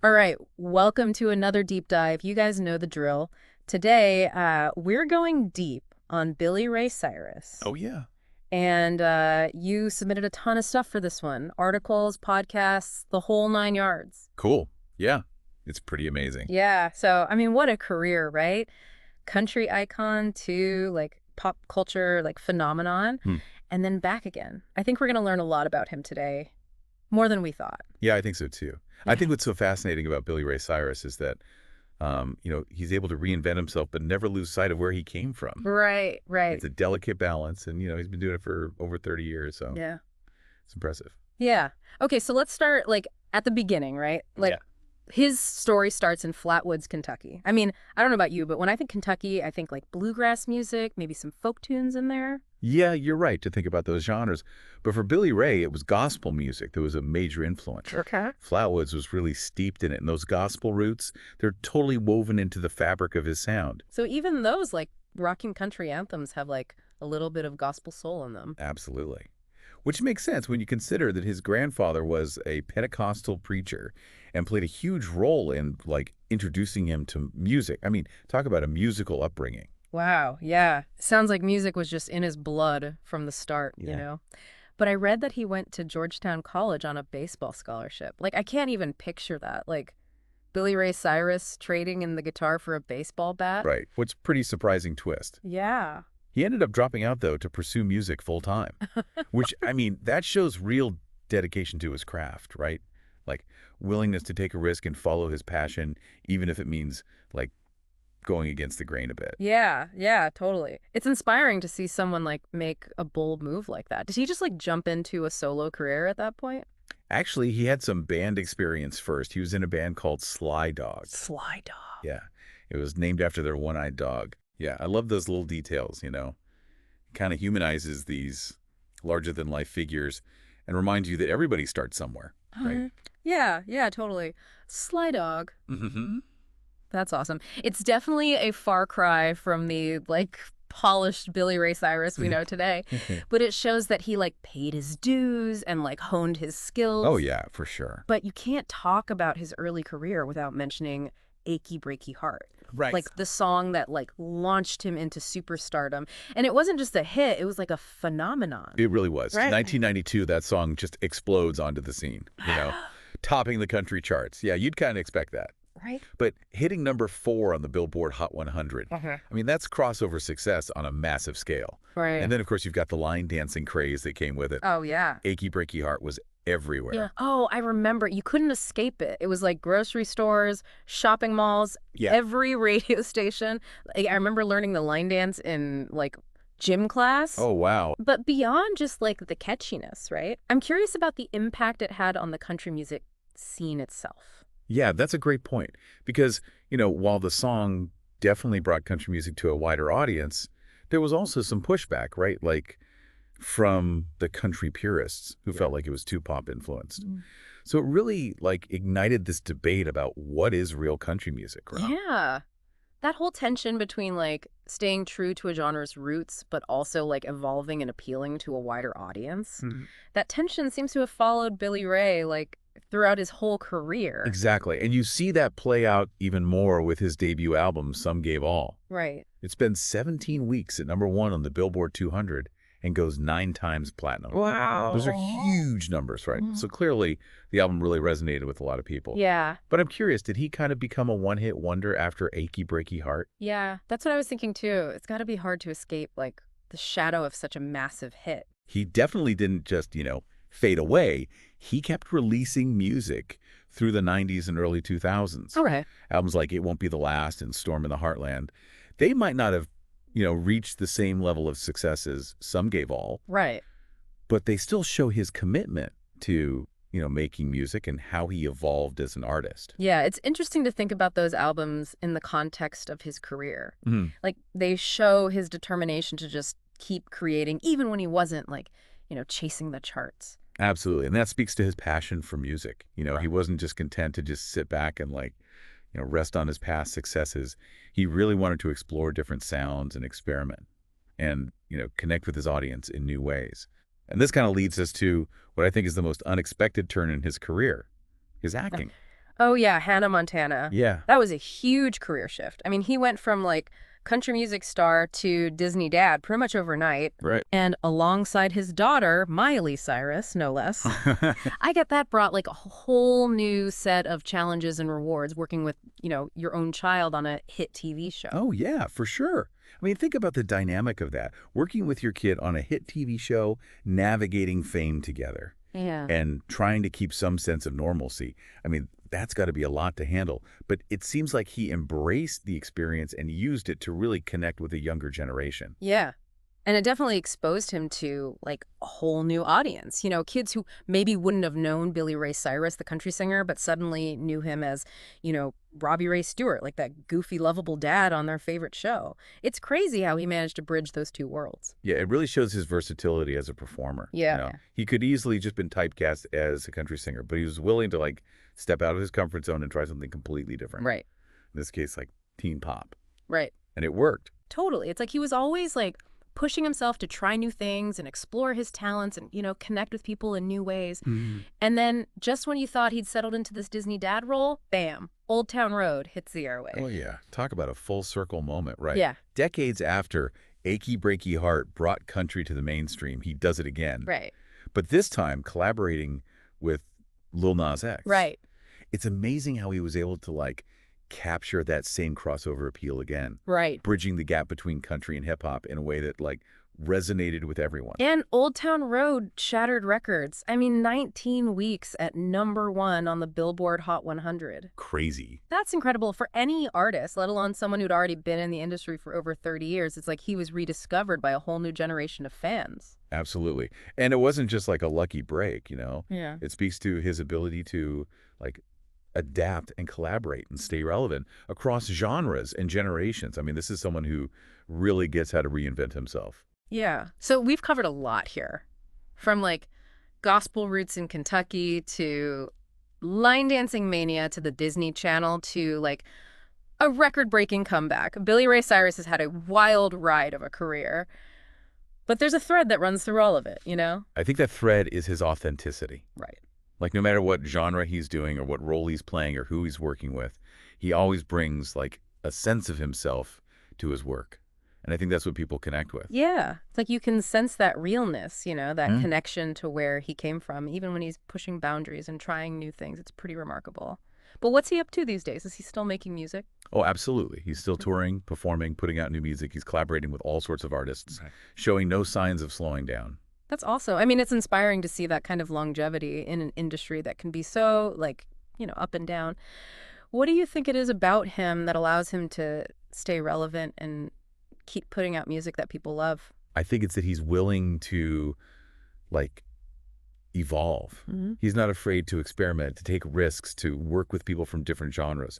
All right, welcome to another deep dive. You guys know the drill. Today, we're going deep on Billy Ray Cyrus. Oh, yeah. And you submitted a ton of stuff for this one. Articles, podcasts, the whole nine yards. Cool. Yeah. It's pretty amazing. Yeah, so, I mean, what a career, right? Country icon to, like, pop culture, like, phenomenon, Hmm. and then back again. I think we're going to learn a lot about him today, more than we thought. Yeah, I think so too. I think what's so fascinating about Billy Ray Cyrus is that, he's able to reinvent himself but never lose sight of where he came from. Right, right. It's a delicate balance, and, he's been doing it for over 30 years, so Yeah. it's impressive. Yeah. Okay, so let's start like at the beginning, right? Like Yeah. his story starts in Flatwoods, Kentucky. I mean, I don't know about you, but when I think Kentucky, I think like bluegrass music, maybe some folk tunes in there. Yeah, you're right to think about those genres. But for Billy Ray, it was gospel music that was a major influence. Okay. Flatwoods was really steeped in it, and those gospel roots, they're totally woven into the fabric of his sound. So even those like rocking country anthems have like a little bit of gospel soul in them. Absolutely. Which makes sense when you consider that his grandfather was a Pentecostal preacher and played a huge role in, like, introducing him to music. I mean, talk about a musical upbringing. Wow, yeah. Sounds like music was just in his blood from the start, you Yeah. know? But I read that he went to Georgetown College on a baseball scholarship. Like, I can't even picture that. Like, Billy Ray Cyrus trading in the guitar for a baseball bat. Right. What's pretty surprising twist. Yeah. He ended up dropping out, though, to pursue music full time, which, I mean, that shows real dedication to his craft, right? Like, willingness to take a risk and follow his passion, even if it means, like, going against the grain a bit. Yeah, yeah, totally. It's inspiring to see someone like make a bold move like that. Did he just like jump into a solo career at that point? Actually, he had some band experience first. He was in a band called Sly Dogs. Sly Dog. Yeah. It was named after their one-eyed dog. Yeah, I love those little details, Kind of humanizes these larger-than-life figures and reminds you that everybody starts somewhere, right? Yeah, yeah, totally. Sly Dog. Mm-hmm. That's awesome. It's definitely a far cry from the like polished Billy Ray Cyrus we know today, but it shows that he like paid his dues and like honed his Oh, skills. yeah, for sure. But you can't talk about his early career without mentioning Achy Breaky Heart. Right. Like the song that like launched him into superstardom. And it wasn't just a hit, it was like a phenomenon. It really was. Right. 1992, that song just explodes onto the scene, topping the country charts. Yeah, you'd kind of expect that. Right? But hitting #4 on the Billboard Hot 100, I mean, that's crossover success on a massive scale. Right. And then, of course, you've got the line dancing craze that came with it. Oh, yeah. Achy Breaky Heart was everywhere. Yeah. Oh, I remember. You couldn't escape it. It was like grocery stores, shopping malls, Yeah. every radio station. Like, I remember learning the line dance in like gym class. Oh, wow. But beyond just like the catchiness, right? I'm curious about the impact it had on the country music scene itself. Yeah, that's a great point. Because, while the song definitely brought country music to a wider audience, there was also some pushback, right? Like from the country purists who felt like it was too pop influenced. So it really like ignited this debate about what is real country music, right? Yeah. That whole tension between like staying true to a genre's roots, but also like evolving and appealing to a wider audience. That tension seems to have followed Billy Ray like throughout his whole career. Exactly. And you see that play out even more with his debut album, Some Gave All. Right. It's been 17 weeks at #1 on the Billboard 200 and goes 9 times platinum. Wow. Those are huge numbers, right? So clearly the album really resonated with a lot of people. Yeah. But I'm curious, did he kind of become a one-hit wonder after Achy Breaky Heart? Yeah. That's what I was thinking too. It's got to be hard to escape like the shadow of such a massive hit. He definitely didn't just, fade away. He kept releasing music through the 90s and early 2000s. All right. Albums like It Won't Be the Last and Storm in the Heartland, they might not have, reached the same level of success as Some Gave All, Right. but they still show his commitment to, making music and how he evolved as an artist. Yeah, it's interesting to think about those albums in the context of his career. Mhm. Like they show his determination to just keep creating even when he wasn't like, chasing the charts. Absolutely. And that speaks to his passion for music. He wasn't just content to just sit back and rest on his past successes. He really wanted to explore different sounds and experiment and, connect with his audience in new ways. And this kind of leads us to what I think is the most unexpected turn in his career, his acting. Oh, yeah, Hannah Montana. Yeah. That was a huge career shift. I mean, he went from, like, country music star to Disney dad pretty much overnight. Right. And alongside his daughter, Miley Cyrus, no less. I get that brought, like, a whole new set of challenges and rewards working with, your own child on a hit TV show. Oh, yeah, for sure. I mean, think about the dynamic of that. Working with your kid on a hit TV show, navigating fame together, Yeah. and trying to keep some sense of normalcy. I mean, that's got to be a lot to handle. But it seems like he embraced the experience and used it to really connect with a younger generation. Yeah. And it definitely exposed him to, like, a whole new audience. Kids who maybe wouldn't have known Billy Ray Cyrus, the country singer, but suddenly knew him as, Robbie Ray Stewart, like that goofy, lovable dad on their favorite show. It's crazy how he managed to bridge those two worlds. Yeah, it really shows his versatility as a performer. Yeah. He could easily just been typecast as a country singer, but he was willing to, like, step out of his comfort zone and try something completely different. Right. In this case, like teen pop. Right. And it worked. Totally. It's like he was always, like, pushing himself to try new things and explore his talents and, connect with people in new ways. And then just when you thought he'd settled into this Disney dad role, bam, Old Town Road hits the airwaves. Oh, yeah. Talk about a full circle moment, right? Yeah. Decades after Achy Breaky Heart brought country to the mainstream, he does it again. Right. But this time collaborating with Lil Nas X. Right. It's amazing how he was able to, like, capture that same crossover appeal again. Right. Bridging the gap between country and hip-hop in a way that, like, resonated with everyone. And Old Town Road shattered records. I mean, 19 weeks at #1 on the Billboard Hot 100. Crazy. That's incredible for any artist, let alone someone who'd already been in the industry for over 30 years. It's like he was rediscovered by a whole new generation of fans. Absolutely. And it wasn't just like a lucky break, Yeah. It speaks to his ability to, like, adapt and collaborate and stay relevant across genres and generations. I mean, this is someone who really gets how to reinvent himself. Yeah. So we've covered a lot here. From, like, gospel roots in Kentucky to line dancing mania to the Disney Channel to, like, a record-breaking comeback. Billy Ray Cyrus has had a wild ride of a career. But there's a thread that runs through all of it, I think that thread is his authenticity. Right. Like, no matter what genre he's doing or what role he's playing or who he's working with, he always brings, like, a sense of himself to his work. And I think that's what people connect with. Yeah. It's like you can sense that realness, that connection to where he came from, even when he's pushing boundaries and trying new things. It's pretty remarkable. But what's he up to these days? Is he still making music? Oh, absolutely. He's still touring, performing, putting out new music. He's collaborating with all sorts of artists, showing no signs of slowing down. That's awesome. I mean, it's inspiring to see that kind of longevity in an industry that can be so, like, up and down. What do you think it is about him that allows him to stay relevant and keep putting out music that people love? I think it's that he's willing to, like, evolve. He's not afraid to experiment, to take risks, to work with people from different genres.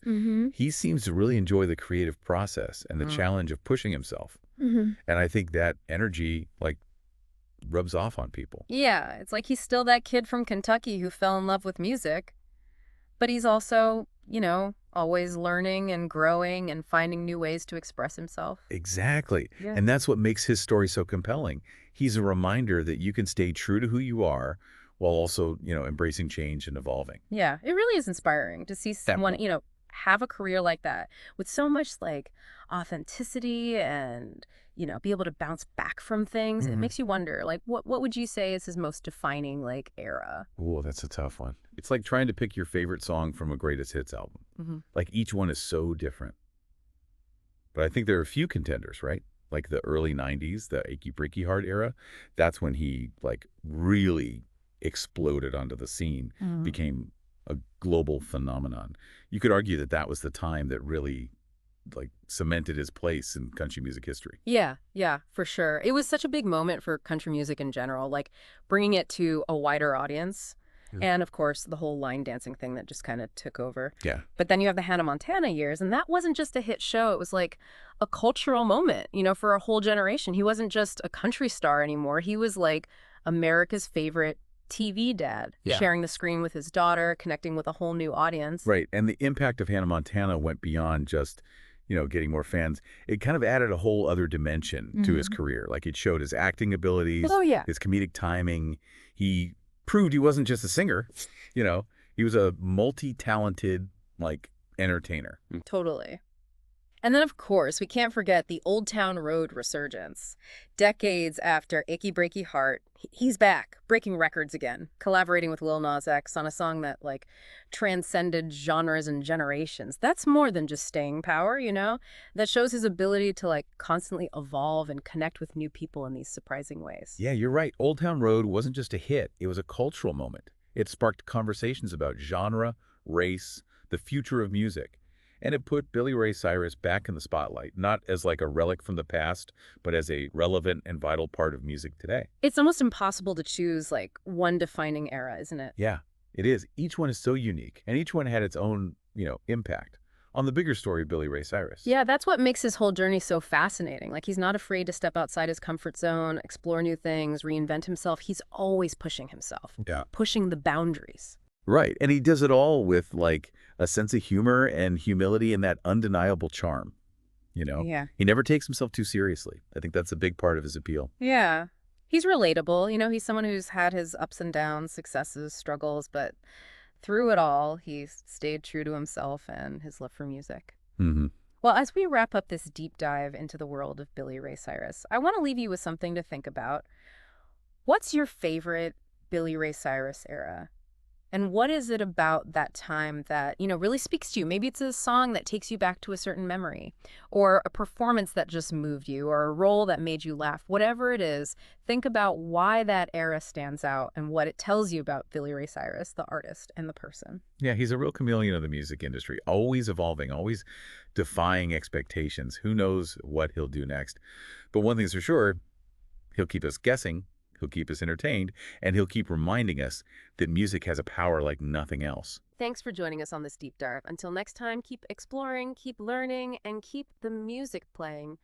He seems to really enjoy the creative process and the challenge of pushing himself. And I think that energy, like, rubs off on people. Yeah, it's like he's still that kid from Kentucky who fell in love with music, but he's also, always learning and growing and finding new ways to express himself. Exactly. Yeah. And that's what makes his story so compelling. He's a reminder that you can stay true to who you are while also, embracing change and evolving. Yeah, it really is inspiring to see someone, have a career like that with so much, like, authenticity and, be able to bounce back from things. It makes you wonder, like, what would you say is his most defining, like, era? Oh, that's a tough one. It's like trying to pick your favorite song from a greatest hits album. Like, each one is so different. But I think there are a few contenders, right? Like the early 90s, the Achy Breaky Heart era. That's when he, like, really exploded onto the scene, became a global phenomenon. You could argue that that was the time that really, like, cemented his place in country music history. Yeah, for sure. It was such a big moment for country music in general, like bringing it to a wider audience. And, of course, the whole line dancing thing that just kind of took over. Yeah. But then you have the Hannah Montana years, and that wasn't just a hit show. It was like a cultural moment, for a whole generation. He wasn't just a country star anymore. He was, like, America's favorite TV dad, sharing the screen with his daughter, connecting with a whole new audience. Right. And the impact of Hannah Montana went beyond just, getting more fans. It kind of added a whole other dimension to his career. Like, it showed his acting abilities, his comedic timing. He proved he wasn't just a singer, He was a multi-talented, like, entertainer. Totally. And then, of course, we can't forget the Old Town Road resurgence. Decades after Achy Breaky Heart, he's back, breaking records again, collaborating with Lil Nas X on a song that, like, transcended genres and generations. That's more than just staying power, you know? That shows his ability to, like, constantly evolve and connect with new people in these surprising ways. Yeah, you're right. Old Town Road wasn't just a hit. It was a cultural moment. It sparked conversations about genre, race, the future of music. And it put Billy Ray Cyrus back in the spotlight, not as like a relic from the past, but as a relevant and vital part of music today. It's almost impossible to choose, like, one defining era, isn't it? Yeah, it is. Each one is so unique, and each one had its own, impact on the bigger story of Billy Ray Cyrus. Yeah, that's what makes his whole journey so fascinating. Like, he's not afraid to step outside his comfort zone, explore new things, reinvent himself. He's always pushing himself, Yeah. pushing the boundaries. Right, and he does it all with, like, a sense of humor and humility and that undeniable charm, Yeah. He never takes himself too seriously. I think that's a big part of his appeal. Yeah. He's relatable. He's someone who's had his ups and downs, successes, struggles, but through it all, he's stayed true to himself and his love for music. Mm-hmm. Well, as we wrap up this deep dive into the world of Billy Ray Cyrus, I want to leave you with something to think about. What's your favorite Billy Ray Cyrus era? And what is it about that time that, really speaks to you? Maybe it's a song that takes you back to a certain memory, or a performance that just moved you, or a role that made you laugh. Whatever it is, think about why that era stands out and what it tells you about Billy Ray Cyrus, the artist and the person. Yeah, he's a real chameleon of the music industry, always evolving, always defying expectations. Who knows what he'll do next? But one thing's for sure, he'll keep us guessing, he'll keep us entertained, and he'll keep reminding us that music has a power like nothing else. Thanks for joining us on this deep dive. Until next time, keep exploring, keep learning, and keep the music playing.